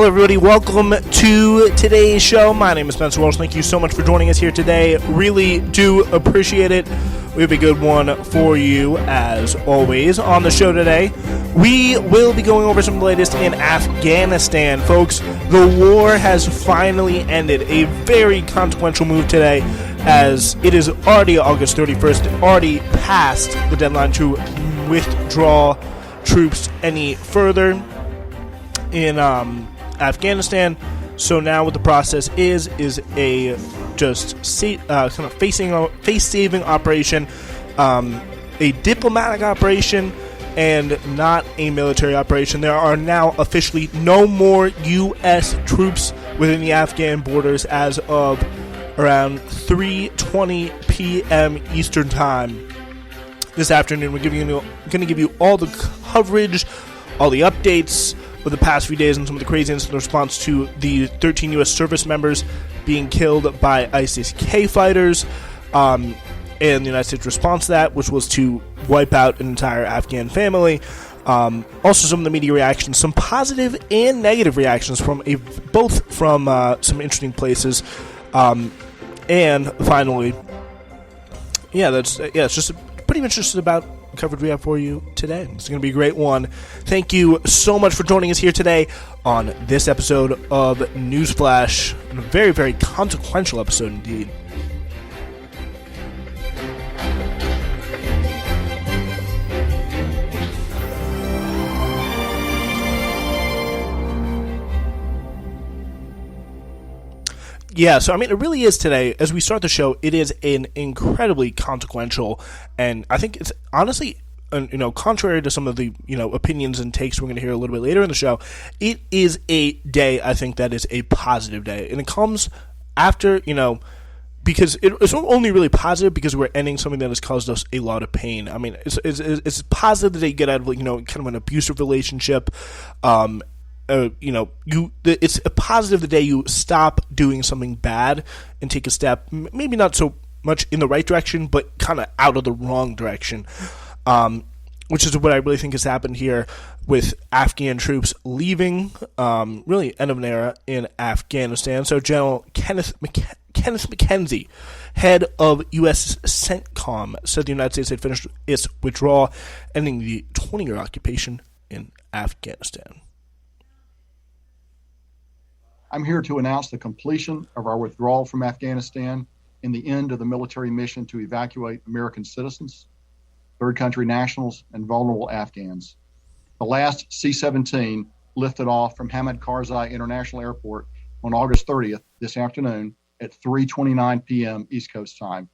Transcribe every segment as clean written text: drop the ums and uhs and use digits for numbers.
Hello, everybody. Welcome to today's show. My name is Spencer Walsh. Thank you so much for joining us here today. Really do appreciate it. We have a good one for you, as always. On the show today, we will be going over some of the latest in Afghanistan. Folks, the war has finally ended. A very consequential move today, as it is already August 31st, already past the deadline to withdraw troops any further in Afghanistan. So now what the process is a just kind of face-saving operation, a diplomatic operation, and not a military operation. There are now officially no more U.S. troops within the Afghan borders as of around 3:20 p.m. Eastern Time this afternoon. We're going to give you all the coverage, all the updates of the past few days and some of the craziness in response to the 13 U.S. service members being killed by ISIS-K fighters, and the United States response to that, which was to wipe out an entire Afghan family. Also, some of the media reactions, some positive and negative reactions from both from some interesting places, and finally, it's just pretty much just about coverage we have for you today. It's going to be a great one. Thank you so much for joining us here today on this episode of Newsflash. A very, very consequential episode indeed. Yeah, so I mean, it really is today. As we start the show, it is an incredibly consequential, and I think it's honestly, contrary to some of the, opinions and takes we're going to hear a little bit later in the show, it is a day, I think, that is a positive day. And it comes after, because it's only really positive because we're ending something that has caused us a lot of pain. I mean, it's positive that you get out of, kind of an abusive relationship. It's a positive the day you stop doing something bad and take a step, maybe not so much in the right direction, but kind of out of the wrong direction, which is what I really think has happened here with Afghan troops leaving, really end of an era in Afghanistan. So General Kenneth McKenzie, head of U.S. CENTCOM, said the United States had finished its withdrawal, ending the 20-year occupation in Afghanistan. I'm here to announce the completion of our withdrawal from Afghanistan and the end of the military mission to evacuate American citizens, third country nationals, and vulnerable Afghans. The last C-17 lifted off from Hamid Karzai International Airport on August 30th, this afternoon, at 3:29 p.m. East Coast time,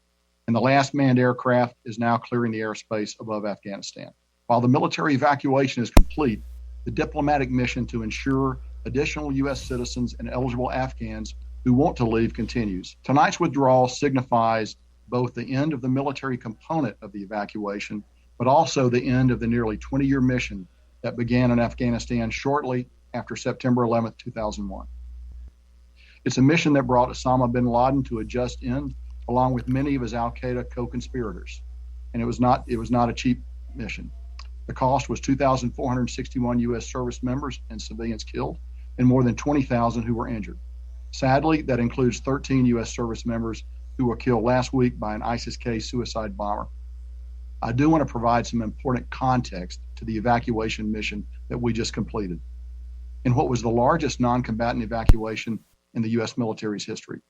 and the last manned aircraft is now clearing the airspace above Afghanistan. While the military evacuation is complete, the diplomatic mission to ensure additional U.S. citizens and eligible Afghans who want to leave continues. Tonight's withdrawal signifies both the end of the military component of the evacuation, but also the end of the nearly 20-year mission that began in Afghanistan shortly after September 11th, 2001. It's a mission that brought Osama bin Laden to a just end, along with many of his al-Qaeda co-conspirators. And it was not a cheap mission. The cost was 2,461 U.S. service members and civilians killed, and more than 20,000 who were injured. Sadly, that includes 13 U.S. service members who were killed last week by an ISIS-K suicide bomber. I do want to provide some important context to the evacuation mission that we just completed, in what was the largest non-combatant evacuation in the U.S. military's history.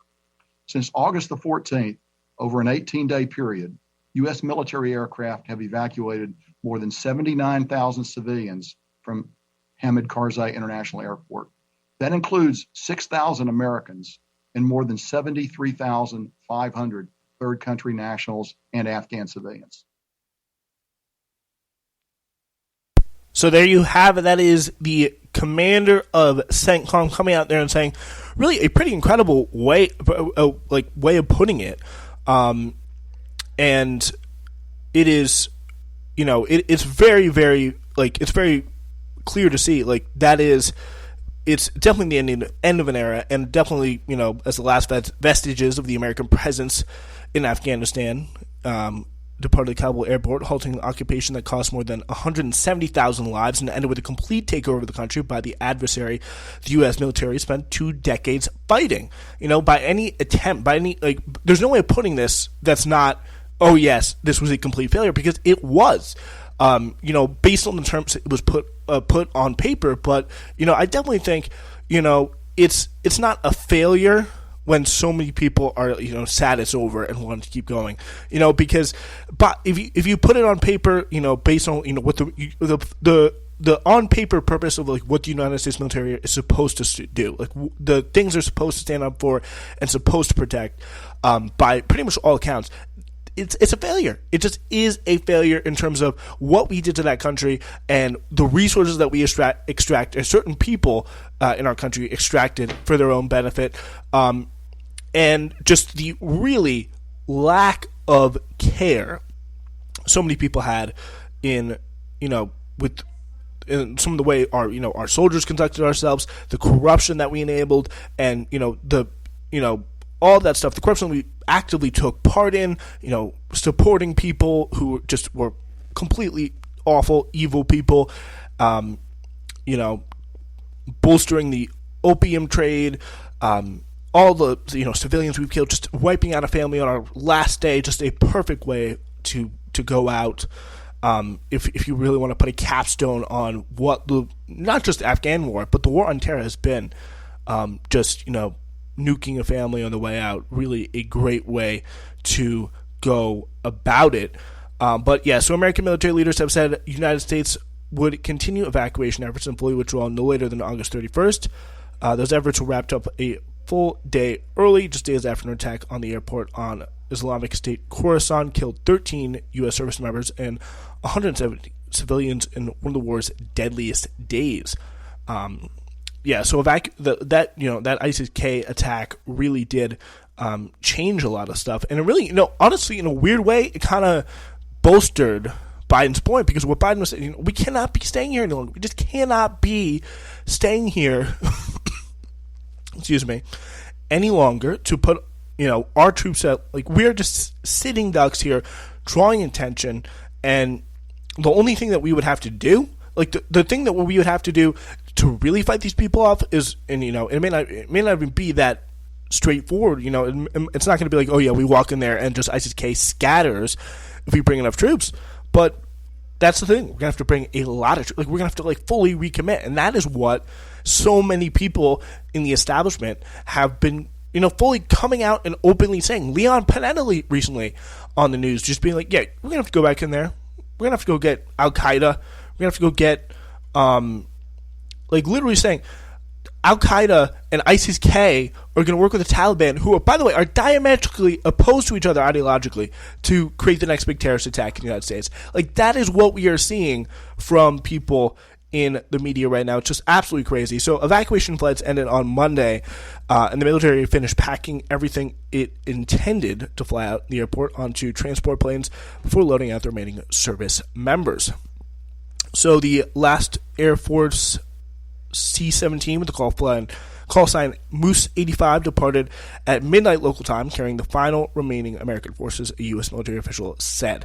Since August the 14th, over an 18-day period, U.S. military aircraft have evacuated more than 79,000 civilians from Hamid Karzai International Airport. That includes 6,000 Americans and more than 73,500 third country nationals and Afghan civilians. So there you have it. That is the commander of CENTCOM coming out there and saying, really a pretty incredible way of putting it. And it is, it's very, very, it's very clear to see, it's definitely the end of an era, and definitely, as the last vestiges of the American presence in Afghanistan, departed Kabul airport, halting an occupation that cost more than 170,000 lives and ended with a complete takeover of the country by the adversary the U.S. military spent 2 decades fighting. By any attempt, there's no way of putting this that's not, oh yes, this was a complete failure, because it was. Based on the terms it was put on paper, but I definitely think it's not a failure when so many people are sad it's over and want to keep going, because but if you put it on paper, based on what the on paper purpose of what the United States military is supposed to do, the things they're supposed to stand up for and supposed to protect, by pretty much all accounts. It's a failure. It just is a failure in terms of what we did to that country and the resources that we extract or certain people in our country extracted for their own benefit, and just the really lack of care so many people had in some of the way our soldiers conducted ourselves, the corruption that we enabled, and all that stuff, the corruption we actively took part in, supporting people who just were completely awful, evil people, bolstering the opium trade, all the civilians we've killed, just wiping out a family on our last day, just a perfect way to go out. If you really want to put a capstone on what not just the Afghan war, but the war on terror has been, nuking a family on the way out, really a great way to go about it. So American military leaders have said the United States would continue evacuation efforts and fully withdraw no later than August 31st. Those efforts were wrapped up a full day early, just days after an attack on the airport on Islamic State Khorasan killed 13 U.S. service members and 170 civilians in one of the war's deadliest days. So that ISIS-K attack really did change a lot of stuff, and it really, honestly, in a weird way, it kind of bolstered Biden's point, because what Biden was saying, we cannot be staying here any longer. We just cannot be staying here, excuse me, any longer to put our troops out. We're just sitting ducks here, drawing attention, and the only thing that we would have to do, the thing that we would have to do to really fight these people off is, and it may not even be that straightforward. It's not going to be like, oh yeah, we walk in there and just ISIS-K scatters if we bring enough troops. But that's the thing. We're going to have to bring a lot of troops. We're going to have to fully recommit, and that is what so many people in the establishment have been, fully coming out and openly saying. Leon Panetta recently on the news just being like, yeah, we're going to have to go back in there. We're going to have to go get Al-Qaeda. We're going to have to go get, literally saying Al-Qaeda and ISIS-K are going to work with the Taliban, who, by the way, are diametrically opposed to each other ideologically, to create the next big terrorist attack in the United States. That is what we are seeing from people in the media right now. It's just absolutely crazy. So evacuation flights ended on Monday, and the military finished packing everything it intended to fly out the airport onto transport planes before loading out the remaining service members. So the last Air Force C-17 with the call sign Moose 85 departed at midnight local time, carrying the final remaining American forces, a U.S. military official said.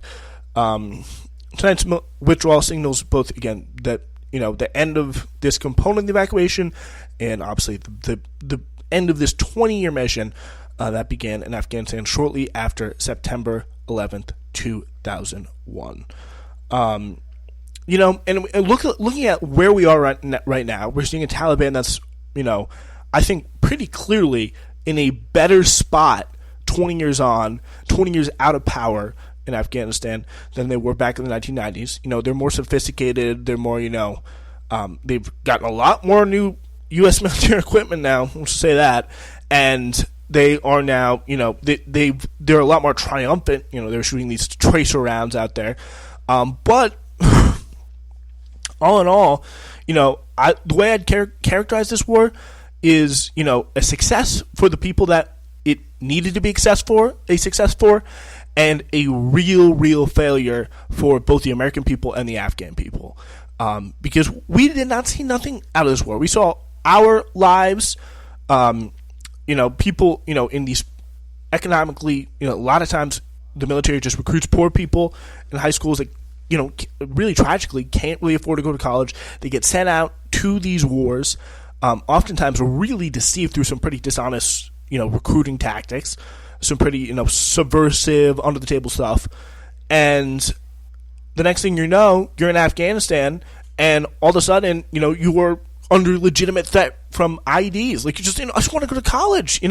Tonight's withdrawal signals both, again, that the end of this component of the evacuation, and obviously the end of this 20-year mission that began in Afghanistan shortly after September 11th, 2001. And looking at where we are right now, we're seeing a Taliban that's, I think pretty clearly in a better spot 20 years out of power in Afghanistan than they were back in the 1990s. They're more sophisticated. They're more, they've gotten a lot more new U.S. military equipment now. Let's say that. And they are now, they're a lot more triumphant. They're shooting these tracer rounds out there. But all in all, the way I'd characterize this war is, a success for the people that it needed to be a success for, and a real failure for both the American people and the Afghan people. Because we did not see nothing out of this war. We saw our lives, people, in these economically, a lot of times the military just recruits poor people in high schools that, really tragically can't really afford to go to college. They get sent out to these wars, oftentimes really deceived through some pretty dishonest, recruiting tactics, some pretty, subversive, under-the-table stuff. And the next thing you know, you're in Afghanistan, and all of a sudden, you are under legitimate threat from IEDs. Like, you just, I just want to go to college, a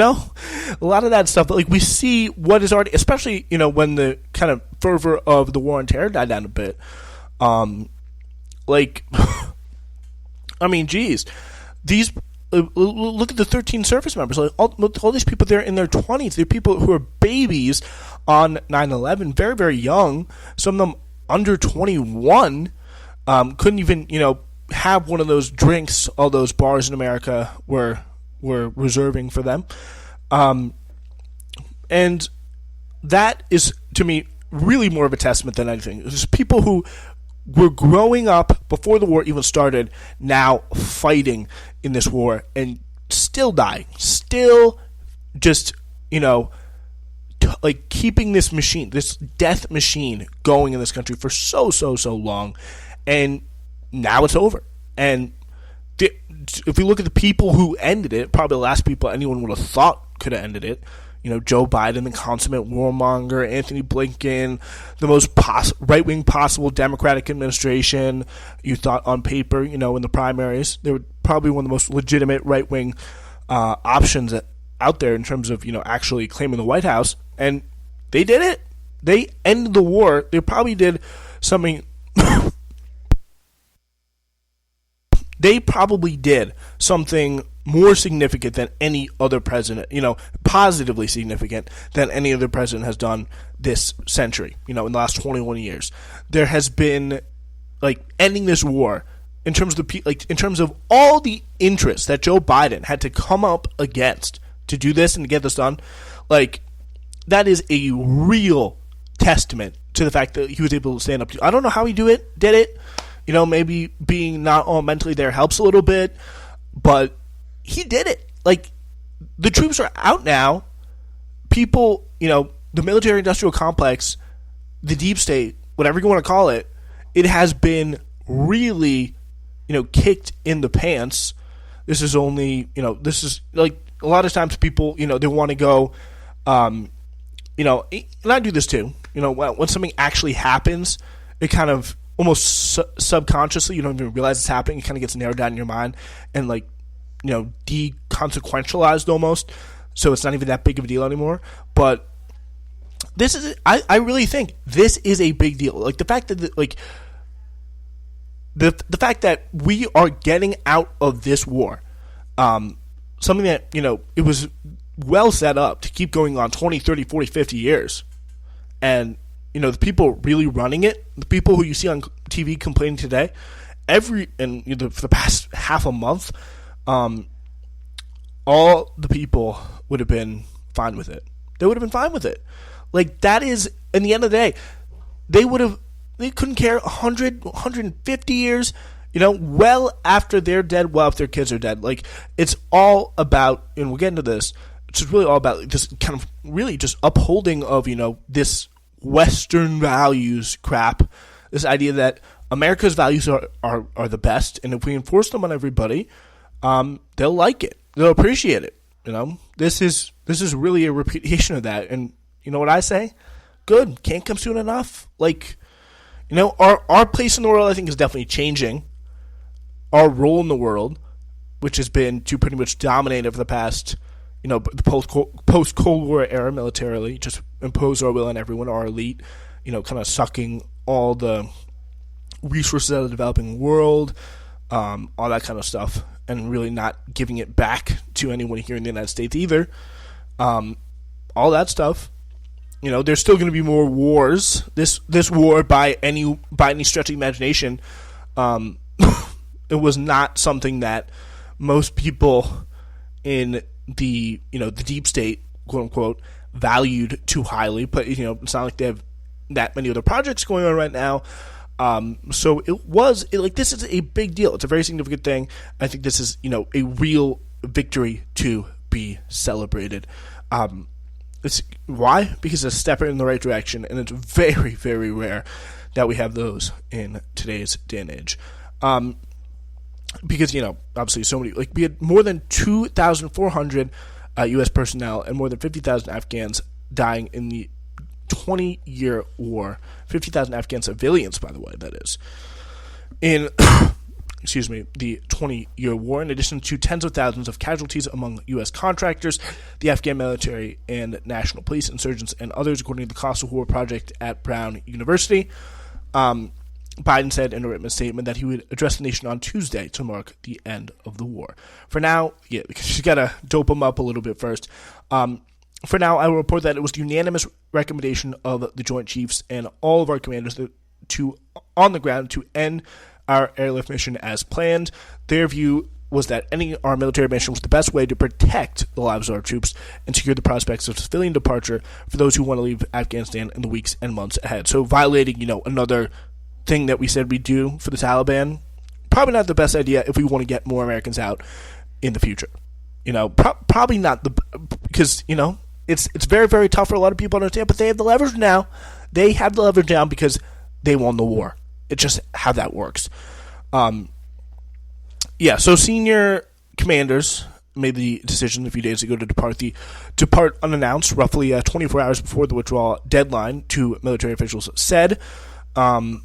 lot of that stuff. But, we see what is already, especially, when the kind of fervor of the war on terror died down a bit. Geez, these, look at the 13 service members. Like, all these people there in their 20s. They're people who are babies on 9/11, very, very young. Some of them under 21, couldn't even, have one of those drinks all those bars in America were reserving for them. And that is, to me, really more of a testament than anything. It's people who were growing up before the war even started, now fighting in this war and still dying, still just, keeping this machine, this death machine going in this country for so long. And now it's over. And if we look at the people who ended it, probably the last people anyone would have thought could have ended it, Joe Biden, the consummate warmonger, Anthony Blinken, the most right-wing possible Democratic administration, you thought on paper, in the primaries. They were probably one of the most legitimate right-wing options out there in terms of, actually claiming the White House. And they did it. They ended the war. They probably did something... They probably did something more significant than any other president, positively significant than any other president has done this century, in the last 21 years. There has been, ending this war in terms of in terms of all the interests that Joe Biden had to come up against to do this and to get this done. That is a real testament to the fact that he was able to stand up to. I don't know how he did it. Maybe being not all mentally there helps a little bit, but he did it. The troops are out now. People, the military-industrial complex, the deep state, whatever you want to call it, it has been really, kicked in the pants. This is only, this is, a lot of times people, they want to go, and I do this too. When something actually happens, it kind of, almost subconsciously, you don't even realize it's happening. It kind of gets narrowed down in your mind and deconsequentialized almost. So it's not even that big of a deal anymore. But this is, I really think this is a big deal. The fact that the fact that we are getting out of this war, something that it was well set up to keep going on 20, 30, 40, 50 years, and the people really running it, the people who you see on TV complaining today, for the past half a month, all the people would have been fine with it. They would have been fine with it. That is, in the end of the day, they couldn't care 100, 150 years, well after they're dead, well after their kids are dead. It's all about, and we'll get into this, it's just really all about this kind of really just upholding of, this Western values crap, this idea that America's values are the best, and if we enforce them on everybody, they'll like it, they'll appreciate it. This is really a repudiation of that. And you know what I say? Good, can't come soon enough. Our place in the world, I think, is definitely changing. Our role in the world, which has been to pretty much dominate over the past, the post-Cold War era militarily, just impose our will on everyone, our elite, kind of sucking all the resources out of the developing world, all that kind of stuff, and really not giving it back to anyone here in the United States either. All that stuff. There's still going to be more wars. This war, by any stretch of the imagination, it was not something that most people in the the deep state, quote unquote, valued too highly. But it's not like they have that many other projects going on right now. So this is a big deal. It's a very significant thing. I think this is a real victory to be celebrated. Why? Because it's a step in the right direction, and it's very, very rare that we have those in today's day and age. Because, obviously so many, we had more than 2,400 U.S. personnel and more than 50,000 Afghans dying in the 20-year war. 50,000 Afghan civilians, by the way, that is. In, the 20-year war, in addition to tens of thousands of casualties among U.S. contractors, the Afghan military and national police, insurgents, and others, according to the Cost of War Project at Brown University. Biden said in a written statement that he would address the nation on Tuesday to mark the end of the war. For now, because you got to dope them up a little bit first. For now, I will report that it was the unanimous recommendation of the Joint Chiefs and all of our commanders on the ground to end our airlift mission as planned. Their view was that ending our military mission was the best way to protect the lives of our troops and secure the prospects of civilian departure for those who want to leave Afghanistan in the weeks and months ahead. So violating, another thing that we said we'd do for the Taliban, probably not the best idea if we want to get more Americans out in the future. Probably not because, it's very, very tough for a lot of people to understand, but they have the leverage now. They have the leverage now because they won the war. It's just how that works. So senior commanders made the decision a few days ago to depart unannounced, roughly 24 hours before the withdrawal deadline, two military officials said. Commanders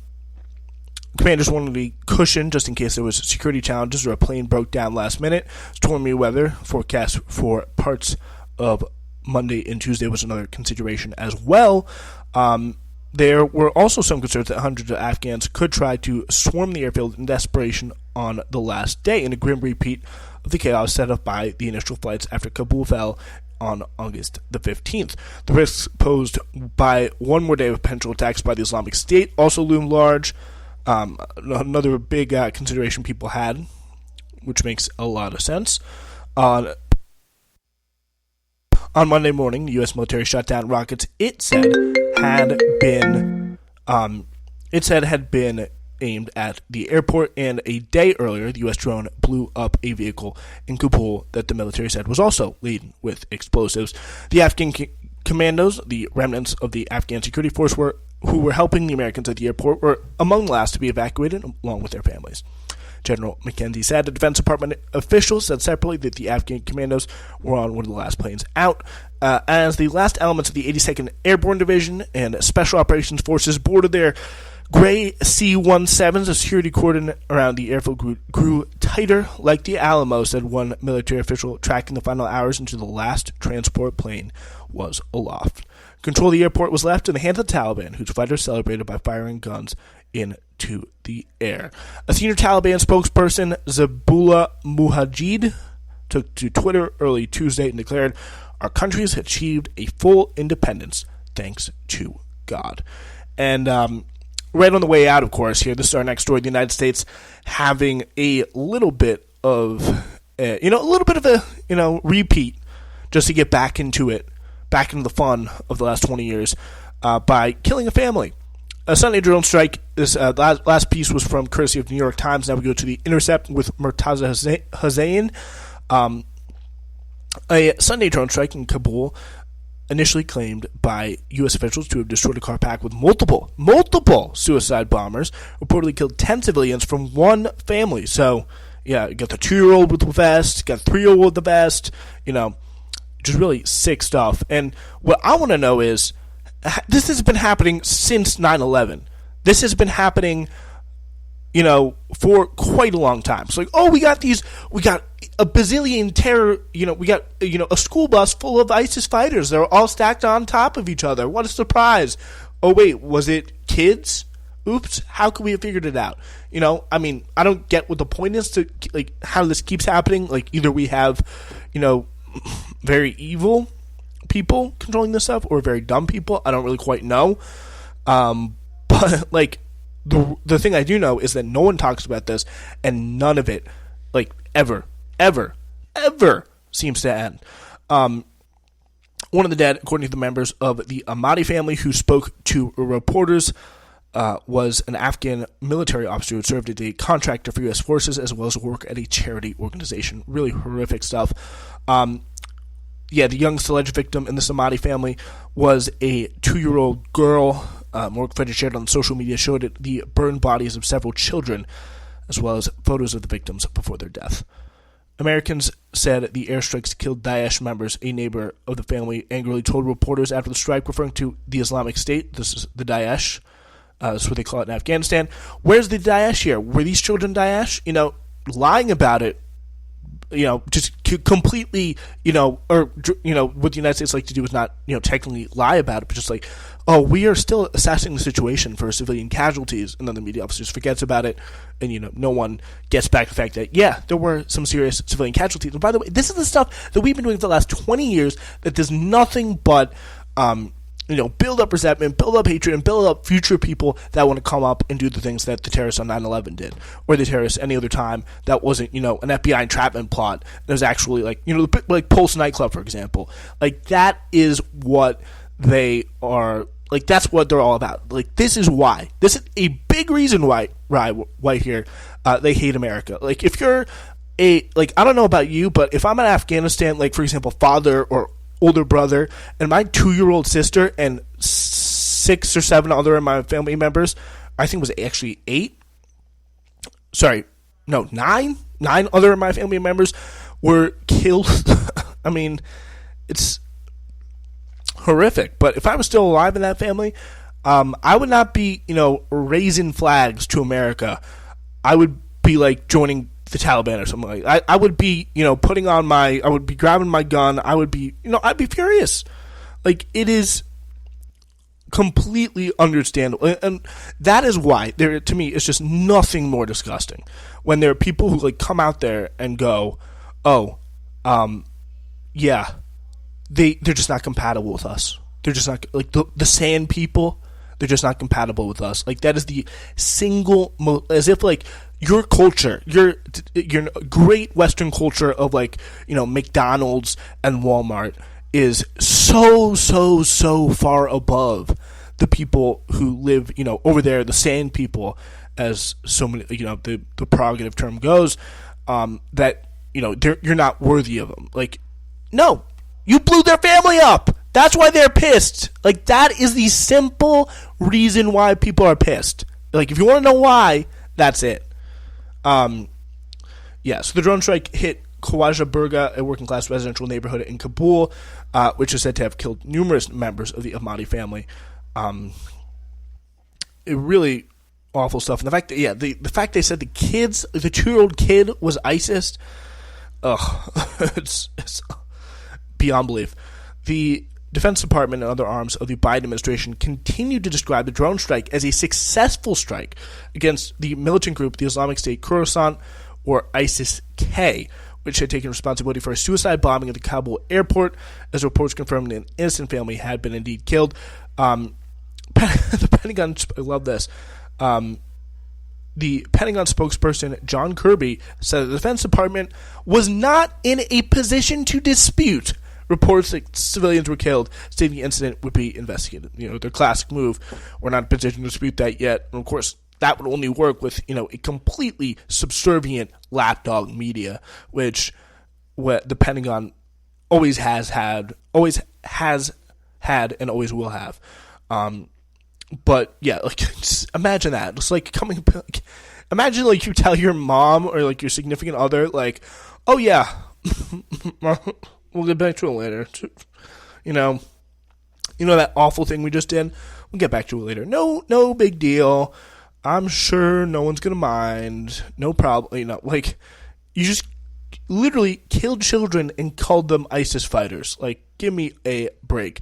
wanted a cushion just in case there was security challenges or a plane broke down last minute. Stormy weather forecast for parts of Monday and Tuesday was another consideration as well. There were also some concerns that hundreds of Afghans could try to swarm the airfield in desperation on the last day, in a grim repeat of the chaos set up by the initial flights after Kabul fell on August the 15th. The risks posed by one more day of potential attacks by the Islamic State also loomed large. Another big consideration people had, which makes a lot of sense. On Monday morning, the U.S. military shot down rockets it said had been aimed at the airport, and a day earlier, the U.S. drone blew up a vehicle in Kabul that the military said was also laden with explosives. The Afghan commandos, the remnants of the Afghan security force, who were helping the Americans at the airport, were among the last to be evacuated, along with their families. General McKenzie said. The Defense Department officials said separately that the Afghan commandos were on one of the last planes out. As the last elements of the 82nd Airborne Division and Special Operations Forces boarded their gray C-17s, the security cordon around the airfield grew tighter like the Alamo, said one military official tracking the final hours into the last transport plane was aloft. Control of the airport was left in the hands of the Taliban, whose fighters celebrated by firing guns into the air. A senior Taliban spokesperson, Zabullah Mujahid, took to Twitter early Tuesday and declared, "Our country has achieved a full independence, thanks to God." And right on the way out, of course, here, this is our next story, the United States having a little bit of, repeat, just to get back into the fun of the last 20 years, by killing a family. A Sunday drone strike. This last piece was from courtesy of the New York Times. Now we go to The Intercept with Murtaza Hussain. A Sunday drone strike in Kabul, initially claimed by U.S. officials to have destroyed a car packed with multiple suicide bombers, reportedly killed 10 civilians from one family. So, yeah, you got the 2-year-old with the vest, got the 3-year-old with the vest, just really sick stuff. And what I want to know is, this has been happening since 9/11. This has been happening, for quite a long time. It's like, we got a bazillion terror, we got, a school bus full of ISIS fighters. They're all stacked on top of each other. What a surprise. Oh, wait, was it kids? Oops, how could we have figured it out? I don't get what the point is to, how this keeps happening. Either we have, very evil people controlling this stuff or very dumb people. I don't really quite know. But, the thing I do know is that no one talks about this, and none of it, ever seems to end. One of the dead, according to the members of the Ahmadi family who spoke to reporters, was an Afghan military officer who served as a contractor for U.S. forces as well as work at a charity organization. Really horrific stuff. the youngest alleged victim in the Samadi family was a 2-year-old girl. More footage shared on social media showed the burned bodies of several children, as well as photos of the victims before their death. Americans said the airstrikes killed Daesh members. A neighbor of the family angrily told reporters after the strike, referring to the Islamic State. This is the Daesh. That's what they call it in Afghanistan. Where's the Daesh here? Were these children Daesh? Lying about it, just completely, what the United States like to do is not, technically lie about it, but just like, oh, we are still assessing the situation for civilian casualties, and then the media officers forgets about it, and, no one gets back the fact that, yeah, there were some serious civilian casualties. And by the way, this is the stuff that we've been doing for the last 20 years that does nothing but, build up resentment, build up hatred, and build up future people that want to come up and do the things that the terrorists on 9/11 did, or the terrorists any other time that wasn't, an FBI entrapment plot. There's actually, like Pulse nightclub, for example. Like, that is what they are, that's what they're all about. Like, this is why. This is a big reason why here they hate America. Like, if you're I don't know about you, but if I'm in Afghanistan, like, for example, father or older brother, and my 2-year-old sister and 6 or 7 other of my family members, I think it was actually 8. Sorry, no, 9 other of my family members were killed. I mean, it's horrific. But if I was still alive in that family, I would not be, raising flags to America. I would be like joining the Taliban or something like that. I would be, I would be grabbing my gun. I would be, I'd be furious. Like, it is completely understandable. And that is why to me, it's just nothing more disgusting when there are people who come out there and go, oh, yeah, they're just not compatible with us. They're just not, the Sand people, they're just not compatible with us. Like, that is the single as if, your culture, your great Western culture of McDonald's and Walmart is so far above the people who live, over there, the Sand people, as so many, the prerogative term goes, that, you're not worthy of them. Like, no, you blew their family up. That's why they're pissed. Like, that is the simple reason why people are pissed. Like, if you want to know why, that's it. So the drone strike hit Khawaja Burga, a working-class residential neighborhood in Kabul, which is said to have killed numerous members of the Ahmadi family. Really awful stuff. And the fact that, the fact they said the 2-year-old kid was ISIS, it's beyond belief. The Defense Department and other arms of the Biden administration continue to describe the drone strike as a successful strike against the militant group, the Islamic State Khorasan, or ISIS-K, which had taken responsibility for a suicide bombing at the Kabul airport, as reports confirmed an innocent family had been indeed killed. The Pentagon, I love this. The Pentagon spokesperson, John Kirby, said the Defense Department was not in a position to dispute reports that civilians were killed, stating the incident would be investigated. Their classic move. We're not in a position to dispute that yet. And of course, that would only work with, a completely subservient lapdog media, which the Pentagon always has had, and always will have. But yeah, just imagine that. Just imagine you tell your mom or your significant other, oh yeah, we'll get back to it later. That awful thing we just did? We'll get back to it later. No big deal. I'm sure no one's going to mind. No problem. You just literally killed children and called them ISIS fighters. Give me a break.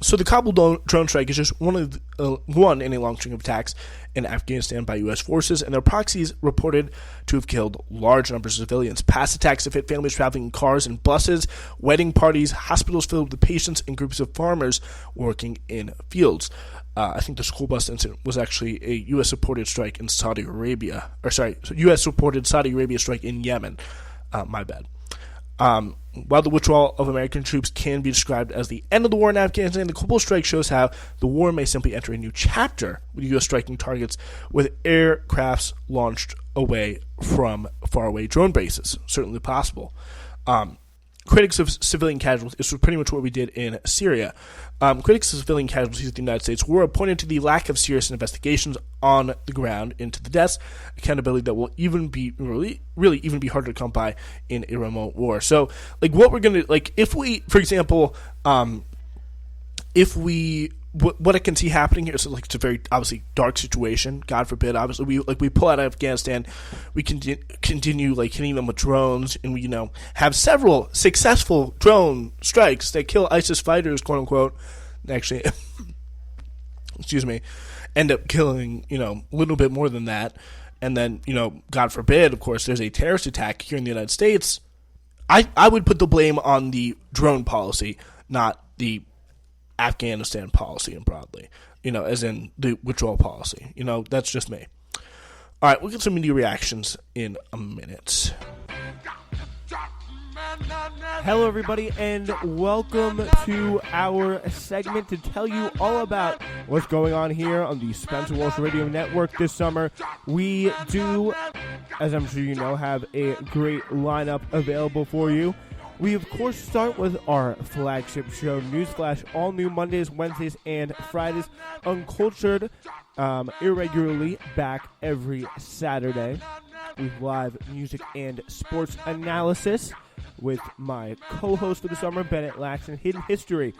So the Kabul drone strike is just one in a long string of attacks in Afghanistan by U.S. forces, and their proxies reported to have killed large numbers of civilians. Past attacks have hit families traveling in cars and buses, wedding parties, hospitals filled with patients, and groups of farmers working in fields. I think the school bus incident was actually a U.S.-supported strike in Saudi Arabia. U.S.-supported Saudi Arabia strike in Yemen. My bad. While the withdrawal of American troops can be described as the end of the war in Afghanistan, the Kabul strike shows how the war may simply enter a new chapter, with the U.S. striking targets with aircrafts launched away from faraway drone bases. Certainly possible. critics of civilian casualties, this was pretty much what we did in Syria. Critics of civilian casualties of the United States were pointing to the lack of serious investigations on the ground into the deaths, accountability that will even be really even be harder to come by in a remote war. So, like, what we're going to, like, if we, for example, what I can see happening here is, like, it's a very obviously dark situation. God forbid, obviously, we pull out of Afghanistan, we continue like hitting them with drones, and we have several successful drone strikes that kill ISIS fighters, quote unquote. Actually, excuse me, end up killing a little bit more than that, and then God forbid, of course, there's a terrorist attack here in the United States. I would put the blame on the drone policy, not the Afghanistan policy, and broadly, as in the withdrawal policy. That's just me. All right, we'll get some media reactions in a minute. Hello, everybody, and welcome to our segment to tell you all about what's going on here on the Spencer Walsh Radio Network this summer. We do, as I'm sure you know, have a great lineup available for you. We, of course, start with our flagship show, Newsflash, all new Mondays, Wednesdays, and Fridays. Uncultured, irregularly, back every Saturday with live music and sports analysis with my co-host for the summer, Bennett Laxton. Hidden History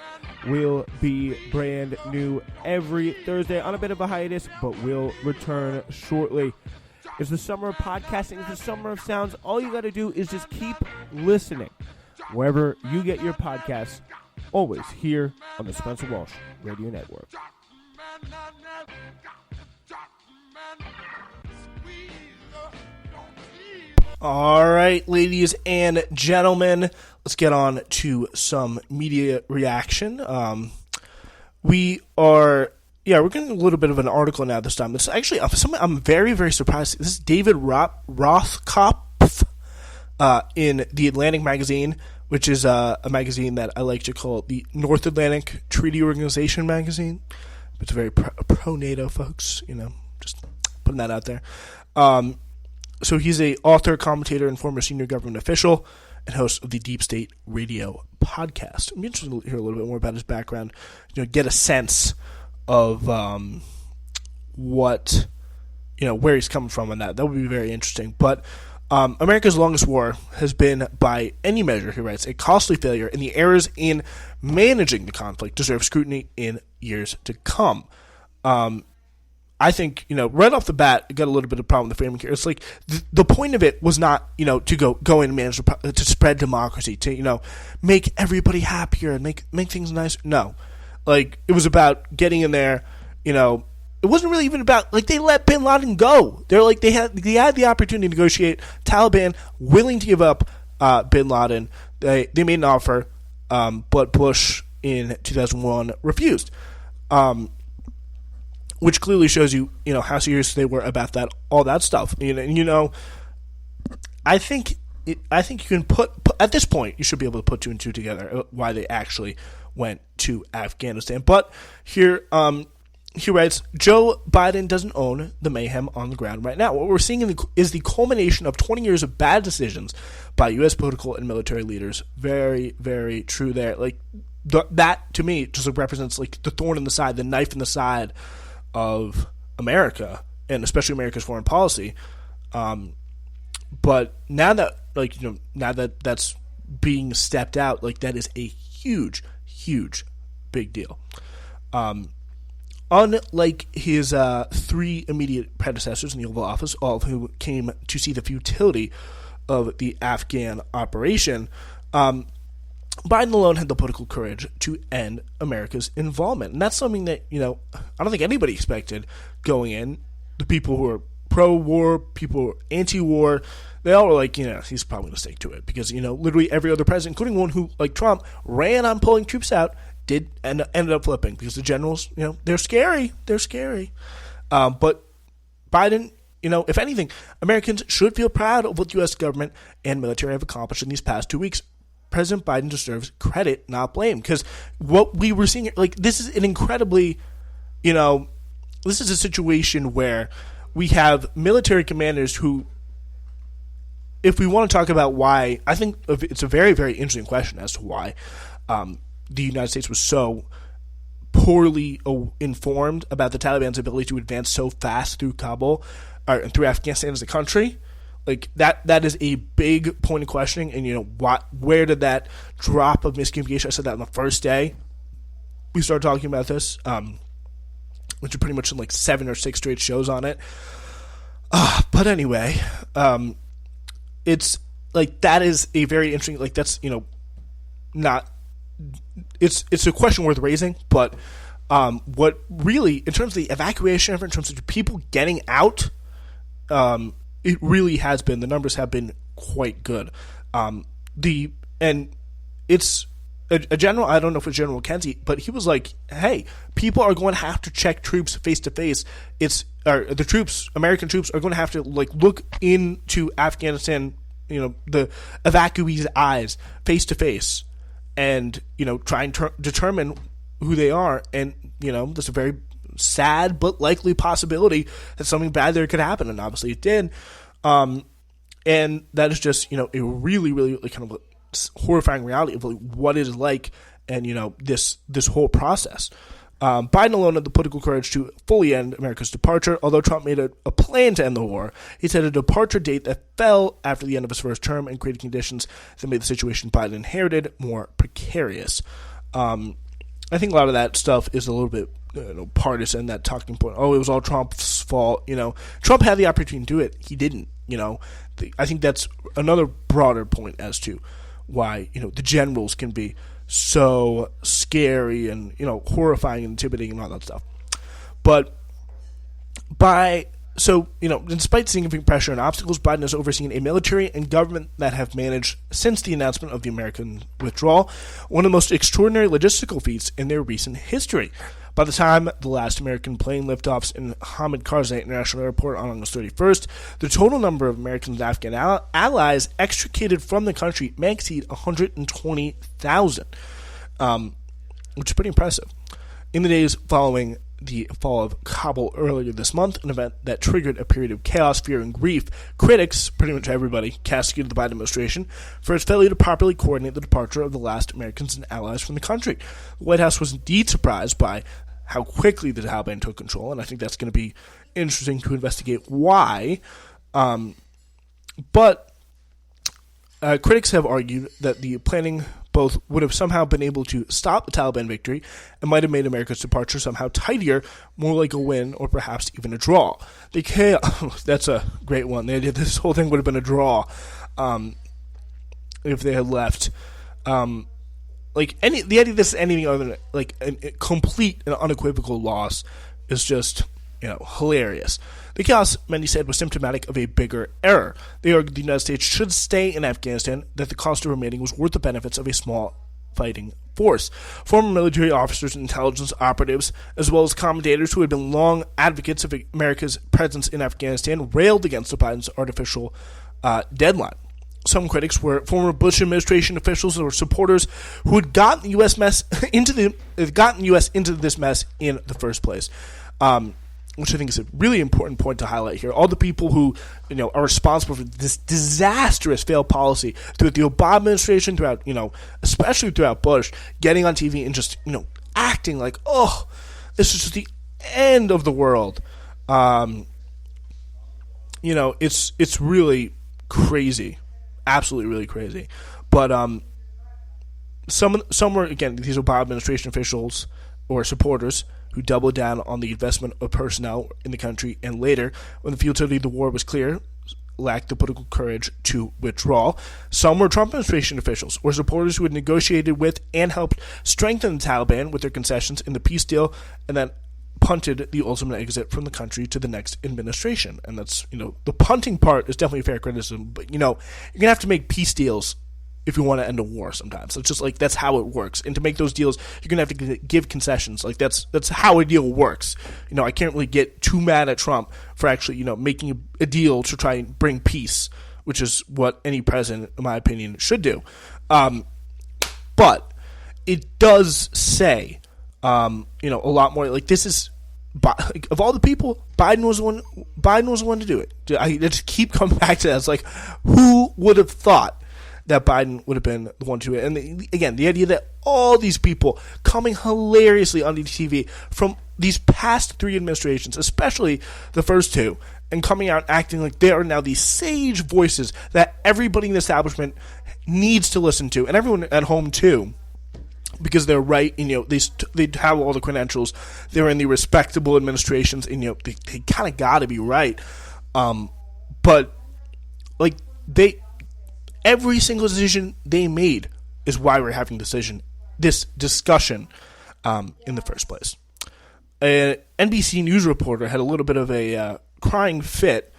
will be brand new every Thursday on a bit of a hiatus, but will return shortly. It's the summer of podcasting. It's the summer of sounds. All you got to do is just keep listening wherever you get your podcasts, always here on the Spencer Walsh Radio Network. All right, ladies and gentlemen, let's get on to some media reaction. We're getting a little bit of an article now this time. It's actually something I'm very, very surprised. This is David Rothkopf in the Atlantic magazine, which is a magazine that I like to call the North Atlantic Treaty Organization magazine. It's very pro-NATO, folks, just putting that out there. So he's a author, commentator, and former senior government official, and host of the Deep State Radio podcast. I'm interested to hear a little bit more about his background, get a sense of what, where he's coming from on that. That would be very interesting. But America's longest war has been, by any measure, he writes, a costly failure, and the errors in managing the conflict deserve scrutiny in years to come. I think, right off the bat, I got a little bit of a problem with the framing here. It's like the point of it was not, to go in and manage to spread democracy, to, make everybody happier and make things nicer. No. Like, it was about getting in there, it wasn't really even about, like, they let bin Laden go. They're like, they had the opportunity to negotiate. Taliban willing to give up bin Laden. They made an offer, but Bush in 2001 refused. Which clearly shows you, how serious they were about that, all that stuff. I think you can put at this point, you should be able to put two and two together why they actually went to Afghanistan. But here, he writes, Joe Biden doesn't own the mayhem on the ground right now. What we're seeing is the culmination of 20 years of bad decisions by U.S. political and military leaders. Very, very true there. Like, that, to me, just represents, like, the thorn in the side, the knife in the side of America, and especially America's foreign policy. But now that, now that that's being stepped out, like, that is a huge, huge, big deal. Unlike his three immediate predecessors in the Oval Office, all of whom came to see the futility of the Afghan operation, Biden alone had the political courage to end America's involvement. And that's something that, I don't think anybody expected going in. The people who are pro-war, people who are anti-war, they all were like, he's probably going to stick to it. Because, literally every other president, including one who, like Trump, ran on pulling troops out, ended up flipping. Because the generals, they're scary. They're scary. But Biden, if anything, Americans should feel proud of what the U.S. government and military have accomplished in these past 2 weeks. President Biden deserves credit, not blame. Because what we were seeing, like, this is an incredibly, this is a situation where we have military commanders who if we want to talk about why, I think it's a very, very interesting question as to why the United States was so poorly informed about the Taliban's ability to advance so fast through Kabul, or through Afghanistan as a country. Like, that is a big point of questioning, and, where did that drop of miscommunication? I said that on the first day we started talking about this, which are pretty much in, like, 7 or 6 straight shows on it. But anyway, it's, like, that is a very interesting, like, that's, not, it's a question worth raising, but what really, in terms of the evacuation effort, in terms of people getting out, it really has been, the numbers have been quite good. And it's a general, I don't know if it's General Kenzie, but he was like, hey, people are going to have to check troops face to face. The troops, American troops, are going to have to, like, look into Afghanistan, the evacuees' eyes face to face, and, try and determine who they are. And, there's a very sad but likely possibility that something bad there could happen, and obviously it did. And that is just, a really, really, really kind of horrifying reality of, like, what it is like, and, this whole process. Biden alone had the political courage to fully end America's departure. Although Trump made a plan to end the war, he set a departure date that fell after the end of his first term and created conditions that made the situation Biden inherited more precarious. I think a lot of that stuff is a little bit partisan, that talking point. Oh, it was all Trump's fault. Trump had the opportunity to do it. He didn't. I think that's another broader point as to why, the generals can be so scary and, horrifying and intimidating and all that stuff. But despite significant pressure and obstacles, Biden has overseen a military and government that have managed, since the announcement of the American withdrawal, one of the most extraordinary logistical feats in their recent history. By the time the last American plane liftoffs in Hamid Karzai International Airport on August 31st, the total number of Americans and Afghan allies extricated from the country may exceed 120,000, which is pretty impressive. In the days following the fall of Kabul earlier this month, an event that triggered a period of chaos, fear, and grief, critics, pretty much everybody, castigated the Biden administration for its failure to properly coordinate the departure of the last Americans and allies from the country. The White House was indeed surprised by how quickly the Taliban took control, and I think that's going to be interesting to investigate why. But critics have argued that the planning both would have somehow been able to stop the Taliban victory and might have made America's departure somehow tidier, more like a win, or perhaps even a draw. That's a great one. The idea this whole thing would have been a draw if they had left. The idea this is anything other than like a complete and unequivocal loss is just hilarious. The chaos, many said, was symptomatic of a bigger error. They argued the United States should stay in Afghanistan, that the cost of remaining was worth the benefits of a small fighting force. Former military officers and intelligence operatives, as well as commentators who had been long advocates of America's presence in Afghanistan, railed against the Biden's artificial deadline. Some critics were former Bush administration officials or supporters who had gotten the U.S. into this mess in the first place. Which I think is a really important point to highlight here. All the people who, are responsible for this disastrous failed policy throughout the Obama administration, throughout, especially throughout Bush, getting on TV and just, acting like, oh, this is just the end of the world. It's really crazy, absolutely really crazy. But some were, again, these Obama administration officials or supporters who doubled down on the investment of personnel in the country, and later, when the futility of the war was clear, lacked the political courage to withdraw. Some were Trump administration officials or supporters who had negotiated with and helped strengthen the Taliban with their concessions in the peace deal, and then punted the ultimate exit from the country to the next administration. And that's, the punting part is definitely a fair criticism, but, you're going to have to make peace deals if you want to end a war sometimes. It's just like, that's how it works. And to make those deals, you're going to have to give concessions. Like, that's how a deal works. I can't really get too mad at Trump for actually, making a deal to try and bring peace, which is what any president, in my opinion, should do. But it does say, a lot more. Like, this is of all the people, Biden was the one. Biden was the one to do it. I just keep coming back to that. It's like, who would have thought that Biden would have been the one to do it? And again, the idea that all these people coming hilariously on the TV from these past 3 administrations, especially the first 2, and coming out acting like they are now these sage voices that everybody in the establishment needs to listen to, and everyone at home too. Because they're right, they have all the credentials. They're in the respectable administrations, and they kind of got to be right. But like every single decision they made is why we're having this discussion in the first place. An NBC News reporter had a little bit of a crying fit.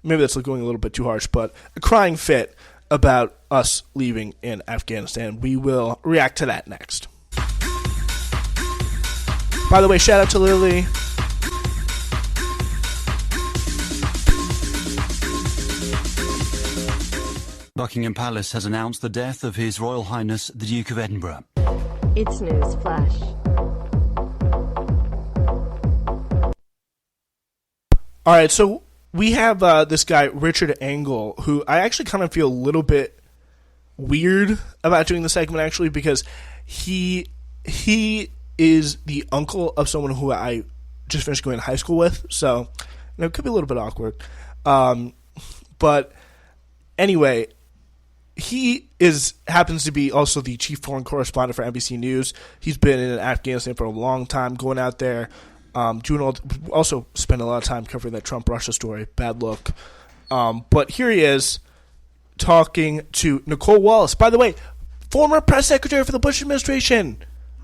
Maybe that's going a little bit too harsh, but a crying fit about us leaving in Afghanistan. We will react to that next. By the way, shout out to Lily. Buckingham Palace has announced the death of His Royal Highness the Duke of Edinburgh. It's news flash. All right, so we have this guy, Richard Engel, who I actually kind of feel a little bit weird about doing the segment, actually, because he is the uncle of someone who I just finished going to high school with, so it could be a little bit awkward. But anyway, he happens to be also the chief foreign correspondent for NBC News. He's been in Afghanistan for a long time, going out there, also spent a lot of time covering that Trump-Russia story. Bad look. But here he is talking to Nicole Wallace. By the way, former press secretary for the Bush administration,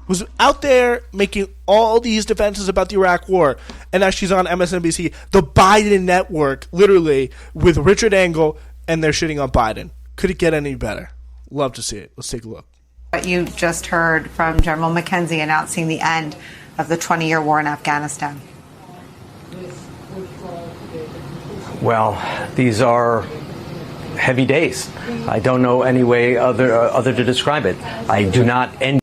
was out there making all these defenses about the Iraq war. And now she's on MSNBC, the Biden network, literally, with Richard Engel, and they're shitting on Biden. Could it get any better? Love to see it. Let's take a look. What you just heard from General McKenzie announcing the end of the 20-year war in Afghanistan. Well, these are heavy days. I don't know any way other to describe it. I do not end.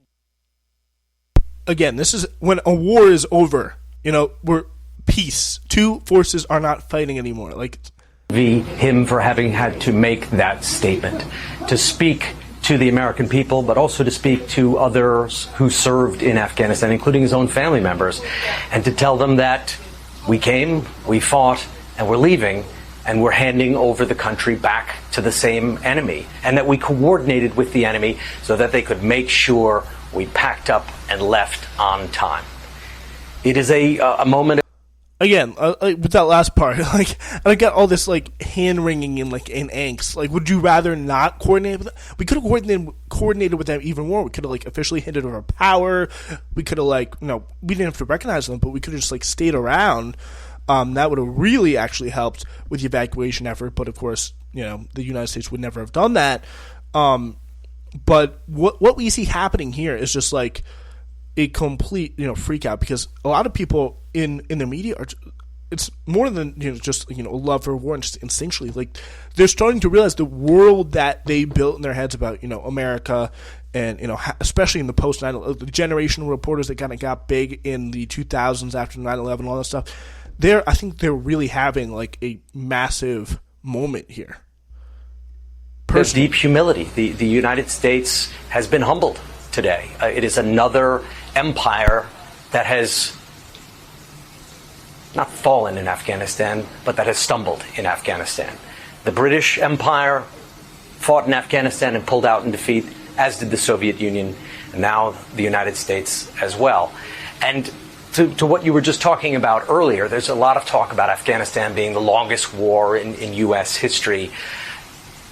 Again, this is when a war is over. We're peace. 2 forces are not fighting anymore. Him for having had to make that statement, to speak to the American people, but also to speak to others who served in Afghanistan, including his own family members, and to tell them that we came, we fought, and we're leaving, and we're handing over the country back to the same enemy, and that we coordinated with the enemy so that they could make sure we packed up and left on time. It is a moment. Again, with that last part, I got all this hand wringing and angst. Would you rather not coordinate with them? We could have coordinated with them even more. We could have officially handed over power. We could have we didn't have to recognize them, but we could have just stayed around. That would have really actually helped with the evacuation effort. But of course, the United States would never have done that. But what we see happening here is just a complete freak out, because a lot of people in the media it's more than just a love for war, and just instinctually they're starting to realize the world that they built in their heads about America, and especially in the post 9/11, the generational reporters that kind of got big in the 2000s after 9/11, all that stuff. I think they're really having a massive moment here. There's deep humility. The United States has been humbled today. It is another empire that has not fallen in Afghanistan, but that has stumbled in Afghanistan. The British Empire fought in Afghanistan and pulled out in defeat, as did the Soviet Union, and now the United States as well. And to what you were just talking about earlier, there's a lot of talk about Afghanistan being the longest war in U.S. history.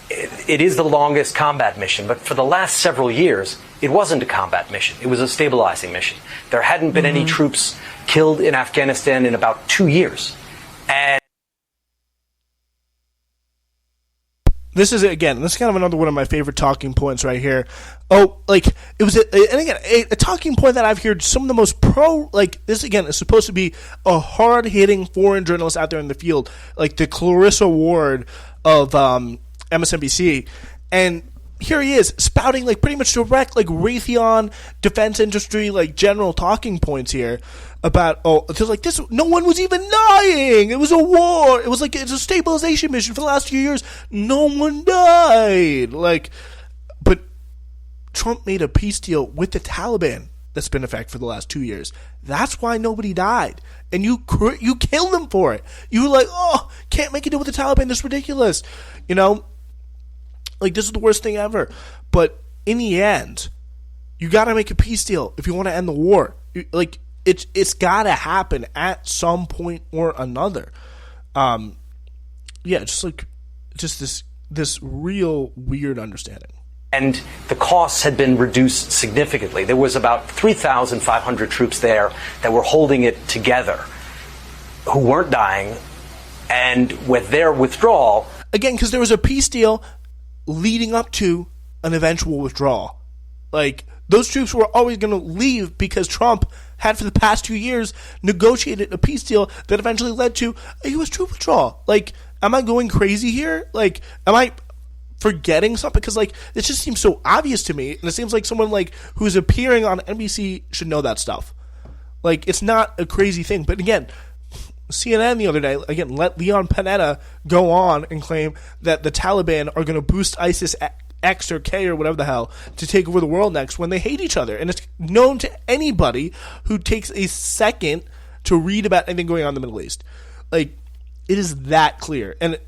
It is the longest combat mission, but for the last several years, it wasn't a combat mission. It was a stabilizing mission. There hadn't been any troops killed in Afghanistan in about 2 years. And this is kind of another one of my favorite talking points right here. Oh, it was, a talking point that I've heard some of the most this again is supposed to be a hard-hitting foreign journalist out there in the field, the Clarissa Ward of MSNBC, and here he is spouting like pretty much direct like Raytheon defense industry like general talking points here about just like this. No one was even dying. It was a war. It was like it's a stabilization mission for the last few years. No one died. Like, but Trump made a peace deal with the Taliban that's been in effect for the last 2 years. That's why nobody died. And you killed them for it. You were like, oh, can't make a deal with the Taliban. That's ridiculous. You know, like this is the worst thing ever. But in the end, you got to make a peace deal if you want to end the war. Like it's got to happen at some point or another. Yeah, just this real weird understanding. And the costs had been reduced significantly. There was about 3,500 troops there that were holding it together who weren't dying. And with their withdrawal... Again, because there was a peace deal leading up to an eventual withdrawal. Like, those troops were always going to leave because Trump had, for the past 2 years, negotiated a peace deal that eventually led to a U.S. troop withdrawal. Like, am I going crazy here? Like, am I forgetting something? Because like this just seems so obvious to me, and it seems like someone like who's appearing on NBC should know that stuff. Like it's not a crazy thing. But again, CNN the other day again let Leon Panetta go on and claim that the Taliban are going to boost ISIS X or K or whatever the hell to take over the world next when they hate each other. And it's known to anybody who takes a second to read about anything going on in the Middle East. Like it is that clear. And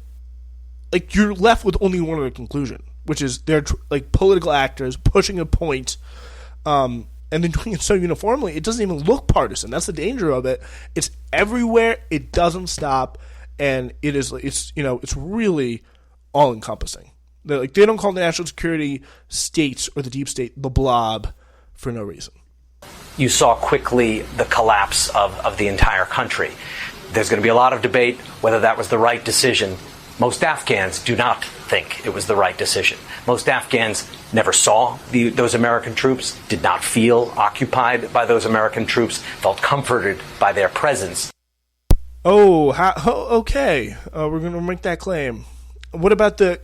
like you're left with only one other conclusion, which is they're like political actors pushing a point, and then doing it so uniformly it doesn't even look partisan. That's the danger of it. It's everywhere. It doesn't stop, and it's really all encompassing. They don't call the national security states or the deep state the blob for no reason. You saw quickly the collapse of the entire country. There's going to be a lot of debate whether that was the right decision. Most Afghans do not think it was the right decision. Most Afghans never saw those American troops, did not feel occupied by those American troops, felt comforted by their presence. Okay. We're going to make that claim. What about the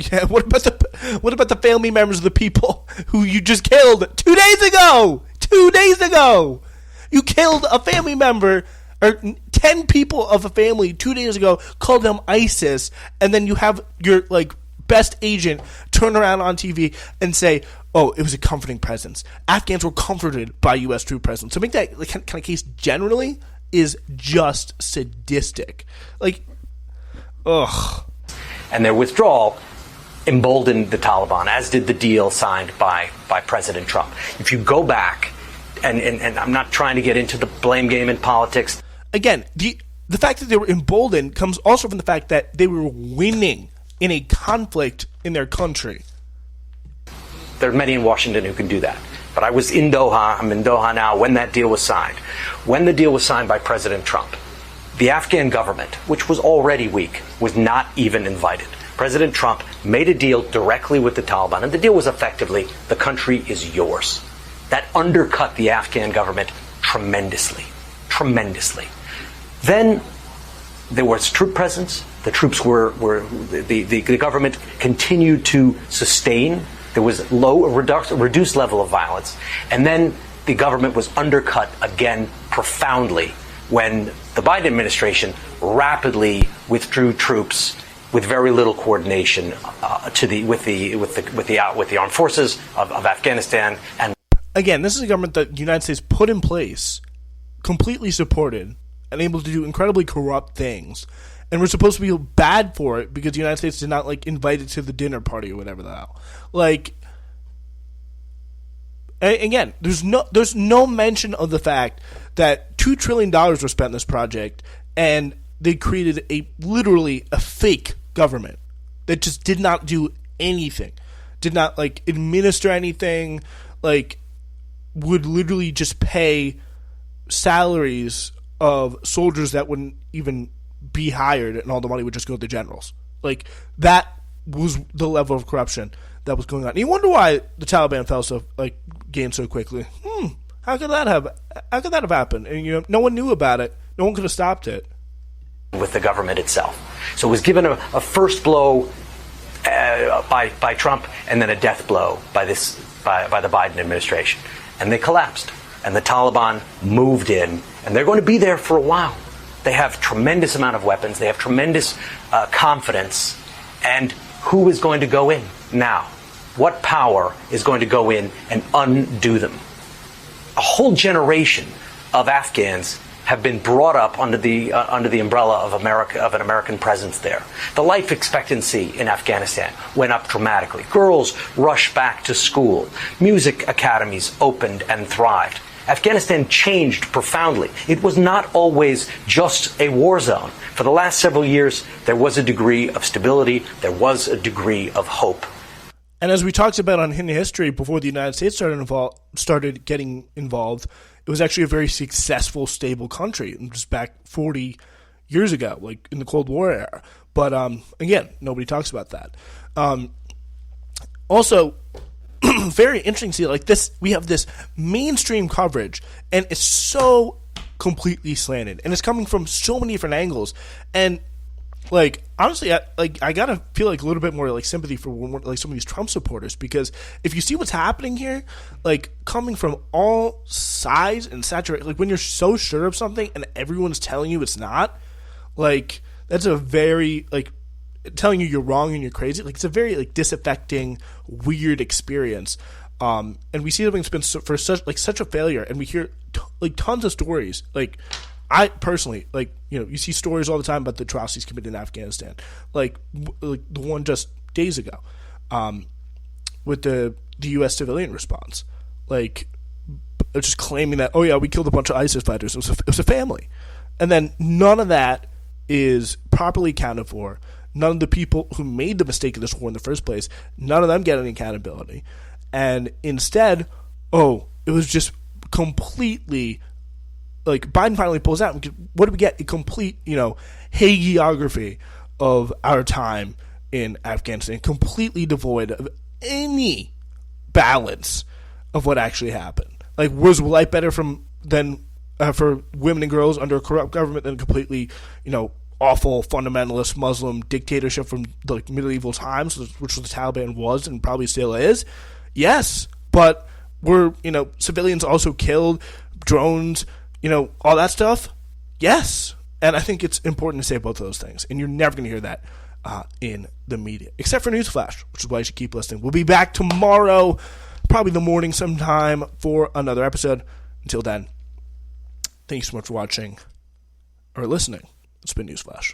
family members of the people who you just killed 2 days ago? 2 days ago, you killed a family member. Or 10 people of a family 2 days ago, called them ISIS, and then you have your like best agent turn around on TV and say, "Oh, it was a comforting presence." Afghans were comforted by U.S. troop presence. So make that like, kind of case generally is just sadistic. Like, ugh. And their withdrawal emboldened the Taliban, as did the deal signed by President Trump. If you go back, and I'm not trying to get into the blame game in politics. Again, the fact that they were emboldened comes also from the fact that they were winning in a conflict in their country. There are many in Washington who can do that. But I was in Doha, I'm in Doha now, when that deal was signed. When the deal was signed by President Trump, the Afghan government, which was already weak, was not even invited. President Trump made a deal directly with the Taliban, and the deal was effectively, the country is yours. That undercut the Afghan government tremendously. Then there was troop presence. The troops the government continued to sustain. There was reduced level of violence. And then the government was undercut again profoundly when the Biden administration rapidly withdrew troops with very little coordination with the armed forces of Afghanistan. And again, this is a government that the United States put in place, completely supported, and able to do incredibly corrupt things, and we're supposed to feel bad for it because the United States did not like invite it to the dinner party or whatever the hell. Like, again, there's no mention of the fact that $2 trillion were spent in this project, and they created literally a fake government that just did not do anything, did not like administer anything, like would literally just pay salaries of soldiers that wouldn't even be hired, and all the money would just go to the generals. Like, that was the level of corruption that was going on. And you wonder why the Taliban fell so gained so quickly. How could that have happened? And no one knew about it. No one could have stopped it. With the government itself. So it was given a first blow by Trump, and then a death blow by the Biden administration. And they collapsed. And the Taliban moved in, and they're going to be there for a while. They have tremendous amount of weapons. They have tremendous confidence. And who is going to go in now? What power is going to go in and undo them? A whole generation of Afghans have been brought up under the umbrella of an American presence there. The life expectancy in Afghanistan went up dramatically. Girls rushed back to school. Music academies opened and thrived. Afghanistan changed profoundly. It was not always just a war zone. For the last several years, there was a degree of stability. There was a degree of hope. And as we talked about on Hidden History, before the United States started getting involved, it was actually a very successful, stable country, just back 40 years ago, like in the Cold War era. But again, nobody talks about that. Also, very interesting to see, like this, we have this mainstream coverage, and it's so completely slanted, and it's coming from so many different angles. And like, honestly, I gotta feel like a little bit more like sympathy for like some of these Trump supporters, because if you see what's happening here, like coming from all sides and saturated, like when you're so sure of something and everyone's telling you it's not, like that's a very like telling you you're wrong and you're crazy. Like it's a very like disaffecting, weird experience. And we see something that's been for such a failure, and we hear like tons of stories. Like I personally, like, you know, you see stories all the time about the atrocities committed in Afghanistan, like the one just days ago, with the U.S. civilian response, like just claiming that, oh yeah, we killed a bunch of ISIS fighters. It was a family, and then none of that is properly accounted for. None of the people who made the mistake of this war in the first place, none of them get any accountability. And instead, it was just completely, like, Biden finally pulls out. What do we get? A complete, hagiography of our time in Afghanistan, completely devoid of any balance of what actually happened. Like, was life better for women and girls under a corrupt government than completely, awful fundamentalist Muslim dictatorship from the medieval times, which the Taliban was and probably still is? Yes, but were civilians also killed, drones, all that stuff? Yes, and I think it's important to say both of those things, and you're never going to hear that in the media, except for Newsflash, which is why you should keep listening. We'll be back tomorrow, probably the morning sometime, for another episode. Until then, thank you so much for watching or listening. It's been Newsflash.